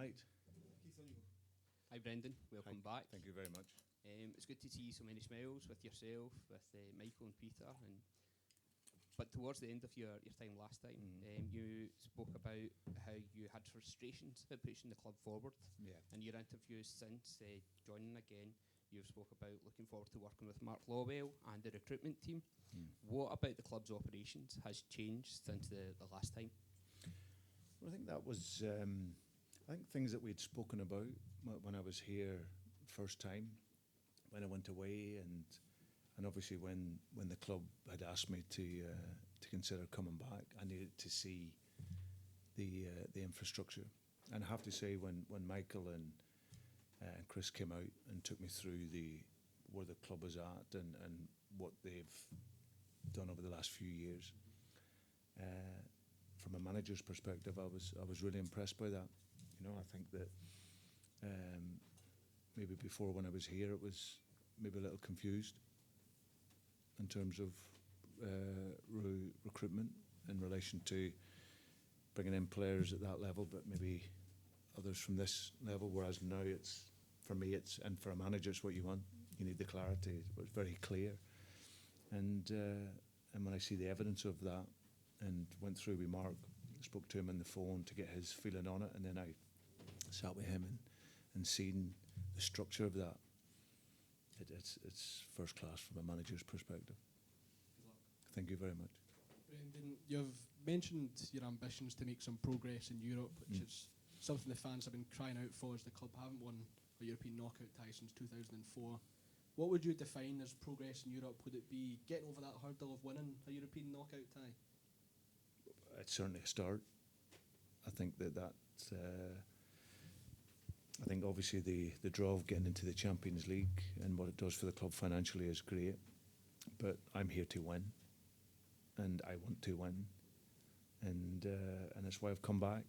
right. Hi Brendan, welcome back. Thank you very much. It's good to see so many smiles with yourself, with Michael and Peter. But towards the end of your time last time, you spoke about how you had frustrations about pushing the club forward. Yeah. In your interviews since joining again, you've spoke about looking forward to working with Mark Lawwell and the recruitment team. What about the club's operations has changed since the last time? Well, I think that was, I think things that we'd spoken about when I was here first time, when I went away, and obviously when the club had asked me to consider coming back, I needed to see the infrastructure. And I have to say, when Michael and Chris came out and took me through where the club is at and what they've done over the last few years, from a manager's perspective, I was really impressed by that. You know, I think that maybe before when I was here, it was maybe a little confused in terms of recruitment in relation to bringing in players at that level, but maybe others from this level. Whereas now it's, for me, and for a manager, it's what you want. You need the clarity. It was very clear, and when I see the evidence of that, and went through with Mark, spoke to him on the phone to get his feeling on it, and then I sat with him and seen the structure of that. It's first class from a manager's perspective. Thank you very much. Brendan, you've mentioned your ambitions to make some progress in Europe, which is something the fans have been crying out for, as the club haven't won a European knockout tie since 2004. What would you define as progress in Europe? Would it be getting over that hurdle of winning a European knockout tie? It's certainly a start. I think I think obviously the draw of getting into the Champions League and what it does for the club financially is great, but I'm here to win, and I want to win, and that's why I've come back,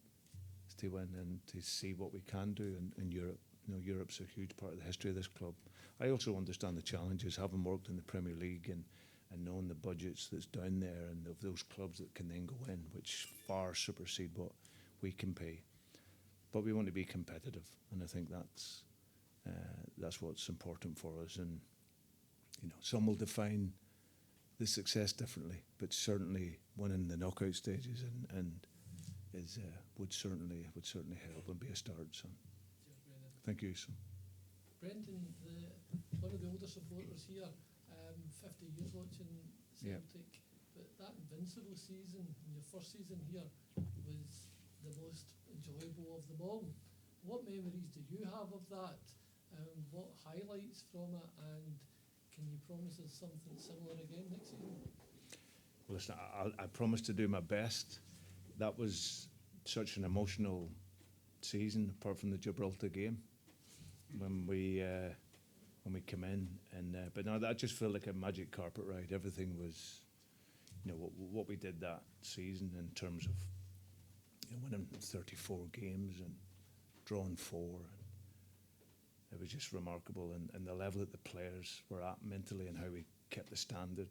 is to win and to see what we can do in Europe. You know, Europe's a huge part of the history of this club. I also understand the challenges, having worked in the Premier League and knowing the budgets that's down there, and of those clubs that can then go in, which far supersede what we can pay. But we want to be competitive, and I think that's what's important for us. And you know, some will define the success differently, but certainly winning the knockout stages and would certainly help and be a start. So, thank you. So, Brendan, one of the older supporters here, 50 years watching Celtic, but that Invincible season, your first season here, was the most enjoyable of them all. What memories do you have of that? What highlights from it? And can you promise us something similar again next season? Well, listen, I promise to do my best. That was such an emotional season, apart from the Gibraltar game, when we came in, and but no, that just felt like a magic carpet ride. Everything was, you know, what we did that season in terms of, you know, winning 34 games and drawing 4. And it was just remarkable, and the level that the players were at mentally, and how we kept the standard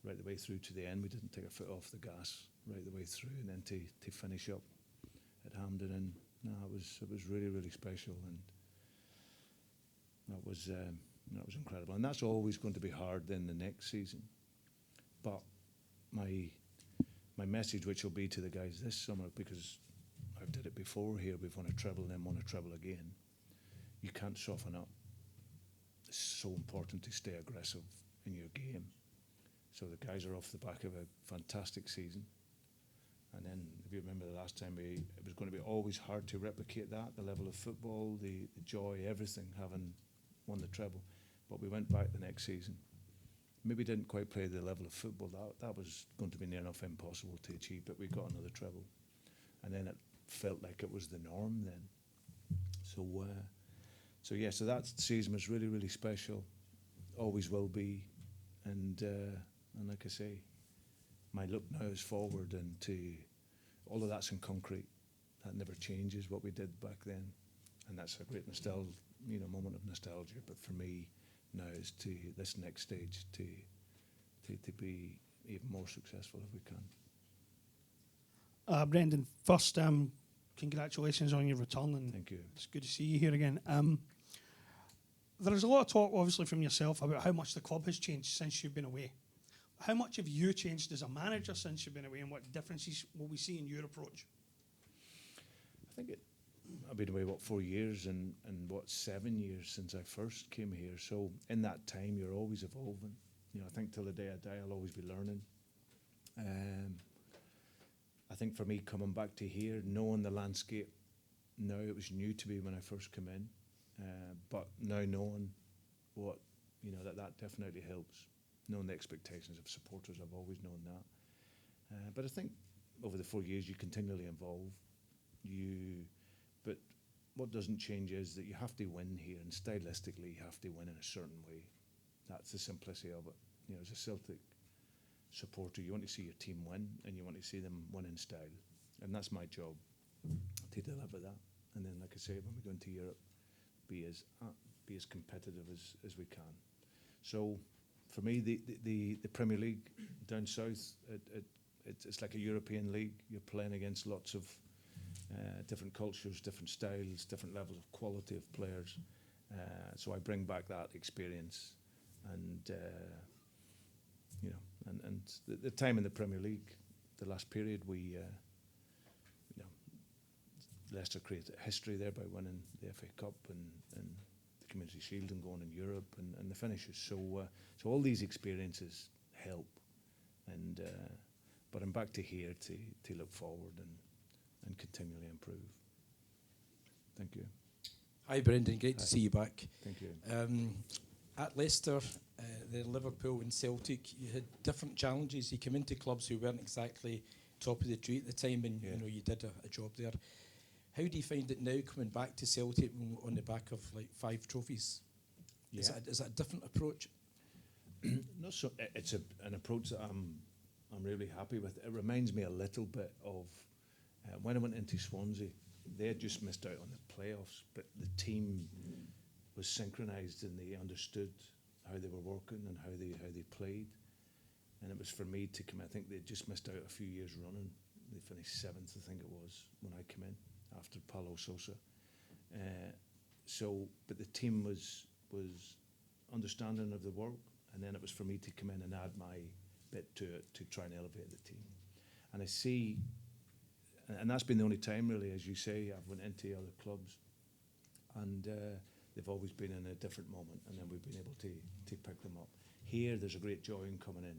right the way through to the end. We didn't take our foot off the gas right the way through, and then to finish up at Hampden. And no, it was really, really special, and that was incredible. And that's always going to be hard then the next season. But my message, which will be to the guys this summer, because I've did it before here, we've won a treble and then won a treble again. You can't soften up. It's so important to stay aggressive in your game. So the guys are off the back of a fantastic season. And then, if you remember the last time, it was going to be always hard to replicate that, the level of football, the joy, everything, having won the treble. But we went back the next season. Maybe didn't quite play the level of football. That was going to be near enough impossible to achieve, but we got another treble. And then it felt like it was the norm then. So that season was really, really special. Always will be. And like I say, my look now is forward, and to all of that's in concrete. That never changes what we did back then, and that's a great moment of nostalgia. But for me now is to this next stage to be even more successful if we can. Brendan, first congratulations on your return, and Thank you. it's good to see you here again. There's a lot of talk, obviously, from yourself about how much the club has changed since you've been away. How much have you changed as a manager since you've been away, and what differences will we see in your approach? I think I've been away, 4 years and 7 years since I first came here. So in that time, you're always evolving. I think till the day I die, I'll always be learning. I think for me, coming back to here, knowing the landscape, now it was new to me when I first came in, but now knowing what, that definitely helps. Knowing the expectations of supporters, I've always known that. But I think over the 4 years, you continually evolve. But what doesn't change is that you have to win here, and stylistically, you have to win in a certain way. That's the simplicity of it. As a Celtic supporter, you want to see your team win, and you want to see them win in style. And that's my job, to deliver that. And then, like I say, when we go into Europe, be as competitive as we can. So, for me, the Premier League down south, it's like a European league. You're playing against lots of different cultures, different styles, different levels of quality of players. So I bring back that experience, and the time in the Premier League, the last period, Leicester created history there by winning the FA Cup and the Community Shield and going in Europe and the finishes. So all these experiences help, and but I'm back to here to look forward and continually improve. Thank you. Hi, Brendan. Great to see you back. Thank you. At Leicester, the Liverpool and Celtic, you had different challenges. You came into clubs who weren't exactly top of the tree at the time, and you did a job there. How do you find it now coming back to Celtic on the back of like 5 trophies? Yeah. Is that a different approach? No, so it's an approach that I'm really happy with. It reminds me a little bit of when I went into Swansea. They had just missed out on the playoffs, but the team was synchronised and they understood how they were working and how they played. And it was for me to come in. I think they just missed out a few years running. They finished 7th, I think it was, when I came in after Paulo Sousa. But the team was understanding of the work, and then it was for me to come in and add my bit to it to try and elevate the team. And I see, and that's been the only time really, as you say, I've went into other clubs, and they've always been in a different moment, and then we've been able to pick them up. Here, there's a great joy in coming in.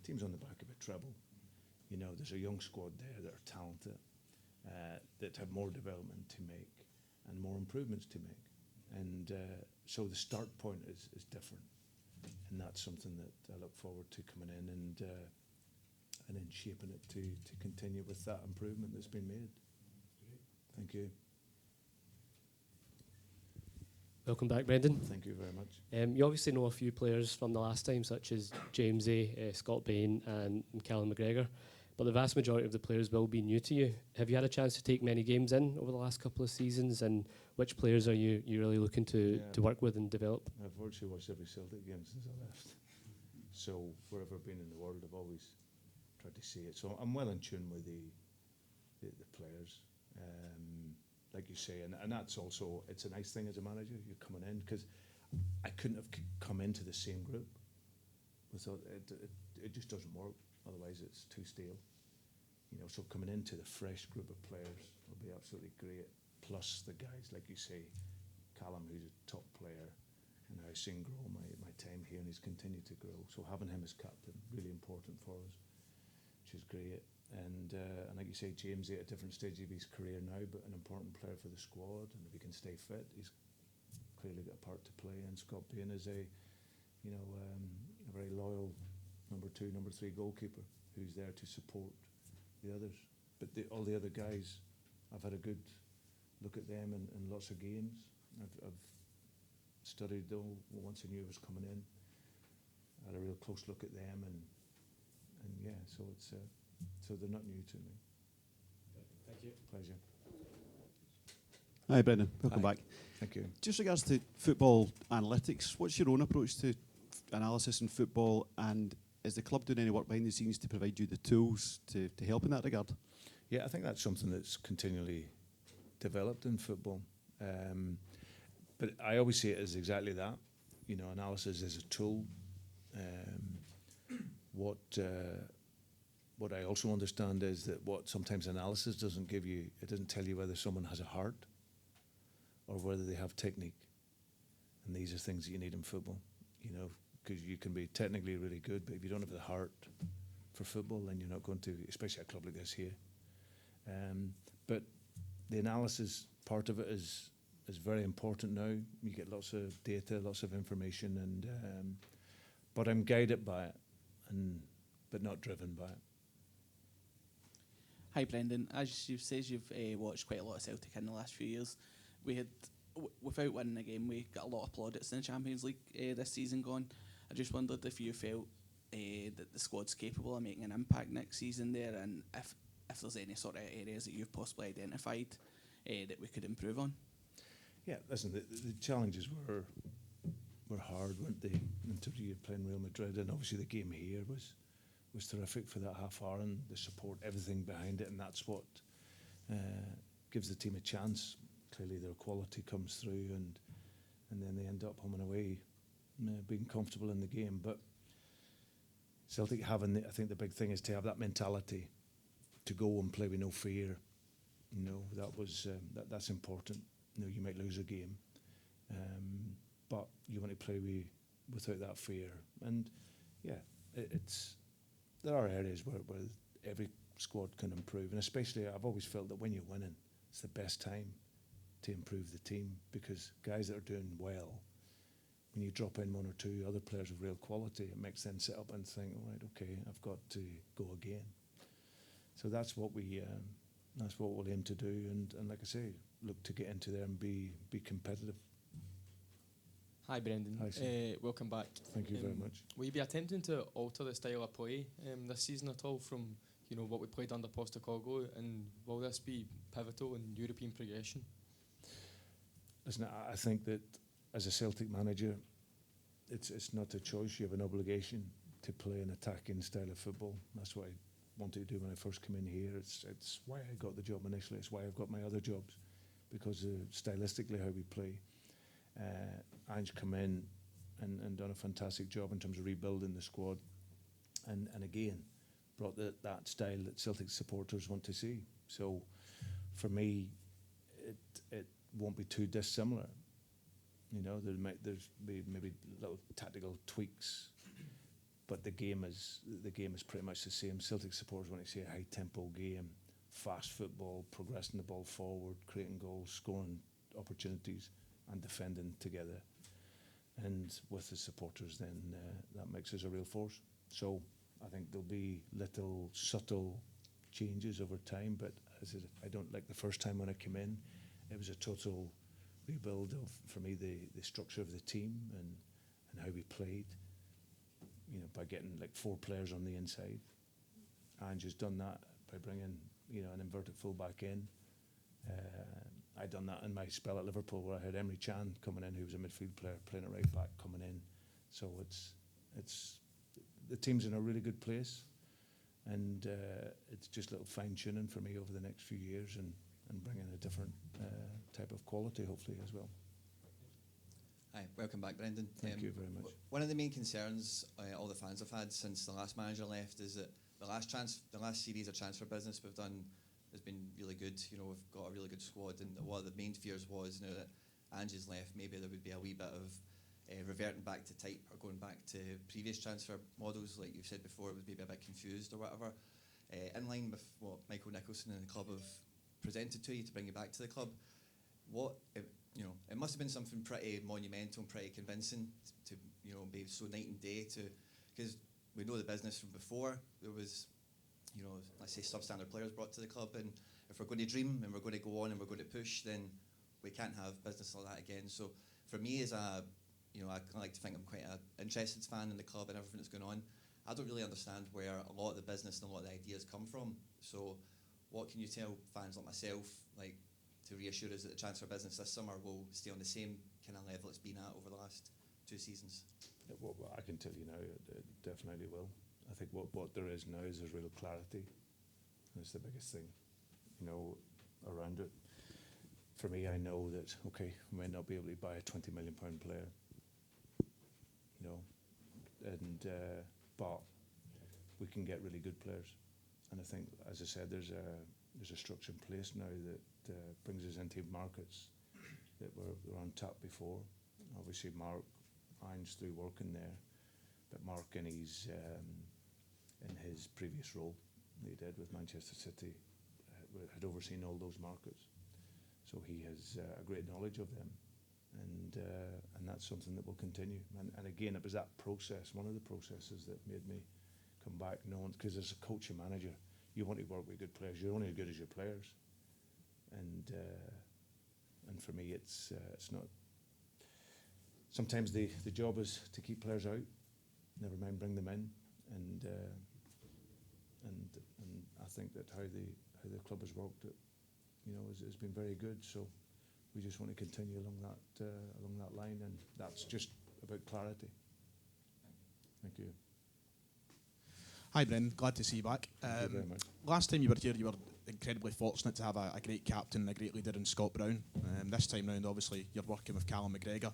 Team's on the back of a treble. There's a young squad there that are talented, that have more development to make and more improvements to make. And so the start point is different. And that's something that I look forward to coming in and then shaping it to continue with that improvement that's been made. Thank you. Welcome back, Brendan. Thank you very much. You obviously know a few players from the last time, such as James A, Scott Bain and Callum McGregor, but the vast majority of the players will be new to you. Have you had a chance to take many games in over the last couple of seasons, and which players are you really looking to work with and develop? I've virtually watched every Celtic game since I left. So wherever I've been in the world, I've always tried to see it. So I'm well in tune with the players. Like you say, and that's also, it's a nice thing as a manager, you're coming in, because I couldn't have come into the same group without it just doesn't work, otherwise it's too stale. So coming into the fresh group of players will be absolutely great, plus the guys, like you say, Callum, who's a top player, and I've seen grow my time here, and he's continued to grow, so having him as captain, really important for us, which is great. And like you say, James at a different stage of his career now, but an important player for the squad. And if he can stay fit, he's clearly got a part to play. And Scott Bain is a very loyal number 2, number 3 goalkeeper who's there to support the others. But all the other guys, I've had a good look at them in lots of games. I've studied them once I knew I was coming in. I had a real close look at them, and yeah, so it's. So they're not new to me. Thank you. Pleasure. Hi, Brendan. Welcome Hi. back. Thank you. Just regards to football analytics, what's your own approach to analysis in football, and is the club doing any work behind the scenes to provide you the tools to help in that regard? Yeah, I think that's something that's continually developed in football. But I always see it as exactly that. You know, analysis is a tool. What I also understand is that what sometimes analysis doesn't give you, it doesn't tell you whether someone has a heart or whether they have technique. And these are things that you need in football, you know, because you can be technically really good, but if you don't have the heart for football, then you're not going to, especially at a club like this here. But the analysis part of it is very important now. You get lots of data, lots of information, and but I'm guided by it, but not driven by it. Hi Brendan, as you said, you've watched quite a lot of Celtic in the last few years. We had, without winning a game, we got a lot of plaudits in the Champions League this season gone. I just wondered if you felt that the squad's capable of making an impact next season there, and if there's any sort of areas that you've possibly identified that we could improve on. Yeah, listen, the challenges were hard, weren't they? Until you playing Real Madrid, and obviously the game here was terrific for that half hour, and the support, everything behind it, and that's what gives the team a chance. Clearly, their quality comes through, and then they end up home and away, being comfortable in the game. But Celtic having, I think the big thing is to have that mentality, to go and play with no fear. You know, that was that's important. You know, you might lose a game, but you want to play without that fear. And yeah, there are areas where every squad can improve, and especially I've always felt that when you're winning, it's the best time to improve the team, because guys that are doing well, when you drop in one or two other players of real quality, it makes them sit up and think, all right, okay, I've got to go again. So that's what we'll aim to do, and like I say, look to get into there and be competitive. Hi Brendan. Hi, Steve. Welcome back. Thank you very much. Will you be attempting to alter the style of play this season at all from what we played under Postecoglou, and will this be pivotal in European progression? Listen, I think that as a Celtic manager, it's not a choice. You have an obligation to play an attacking style of football. That's what I wanted to do when I first came in here. It's why I got the job initially. It's why I've got my other jobs, because stylistically how we play. Ange come in and done a fantastic job in terms of rebuilding the squad, and again brought that style that Celtic supporters want to see. So for me, it won't be too dissimilar. You know, there's maybe little tactical tweaks, but the game is pretty much the same. Celtic supporters want to see a high tempo game, fast football, progressing the ball forward, creating goals, scoring opportunities, and defending together. And with the supporters, then that makes us a real force. So I think there'll be little subtle changes over time, but as I said, I don't like the first time when I came in, it was a total rebuild of, for me, the structure of the team and how we played, you know, by getting like 4 players on the inside. Ange has done that by bringing, you know, an inverted full-back in. I done that in my spell at Liverpool, where I had Emre Can coming in, who was a midfield player, playing at right back, coming in. So it's the team's in a really good place, and it's just a little fine-tuning for me over the next few years, and bringing a different type of quality, hopefully, as well. Hi, welcome back, Brendan. Thank you very much. One of the main concerns all the fans have had since the last manager left is that the last series of transfer business we've done has been really good. You know, we've got a really good squad, and one of the main fears was now that Ange's left, maybe there would be a wee bit of reverting back to type or going back to previous transfer models, like you've said before, it would be a bit confused or whatever. In line with what Michael Nicholson and the club have presented to you to bring you back to the club, it must have been something pretty monumental and pretty convincing to be so night and day, because we know the business from before. There was, let's say, substandard players brought to the club, and if we're going to dream and we're going to go on and we're going to push, then we can't have business like that again. So for me, as I like to think I'm quite an interested fan in the club and everything that's going on. I don't really understand where a lot of the business and a lot of the ideas come from. So what can you tell fans like myself, like, to reassure us that the transfer business this summer will stay on the same kind of level it's been at over the last 2 seasons? Yeah, well, I can tell you now, it definitely will. I think what there is now is there's real clarity. That's the biggest thing, around it. for me, I know that, okay, we might not be able to buy a £20 million player, you know, and but we can get really good players. And I think, as I said, there's a structure in place now that brings us into markets that were untapped before. Obviously, Mark irons through working there, but Mark in his previous role that he did with Manchester City had overseen all those markets, so he has a great knowledge of them, and that's something that will continue. And again, it was that process, one of the processes that made me come back, knowing, because as a coach and manager, you want to work with good players. You're only as good as your players, and for me, it's not. Sometimes the job is to keep players out, never mind bring them in, and I think that how the club has worked, has been very good. So we just want to continue along that line, and that's just about clarity. Thank you. Hi, Brendan. Glad to see you back. Thank you very much. Last time you were here, you were incredibly fortunate to have a great captain, a great leader in Scott Brown. This time round, obviously, you're working with Callum McGregor.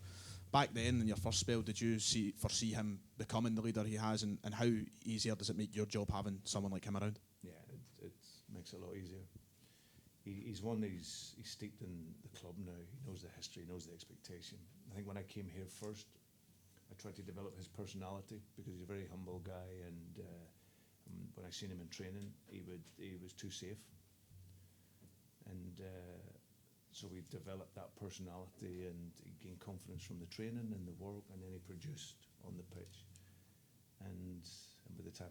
Back then, in your first spell, did you foresee him becoming the leader he has, and how easier does it make your job having someone like him around? Yeah, it makes it a lot easier. He's one that he's steeped in the club now. He knows the history, he knows the expectation. I think when I came here first, I tried to develop his personality, because he's a very humble guy, and when I seen him in training, he was too safe, and so we developed that personality, and he gained confidence from the training and the work, and then he produced on the pitch. And by the time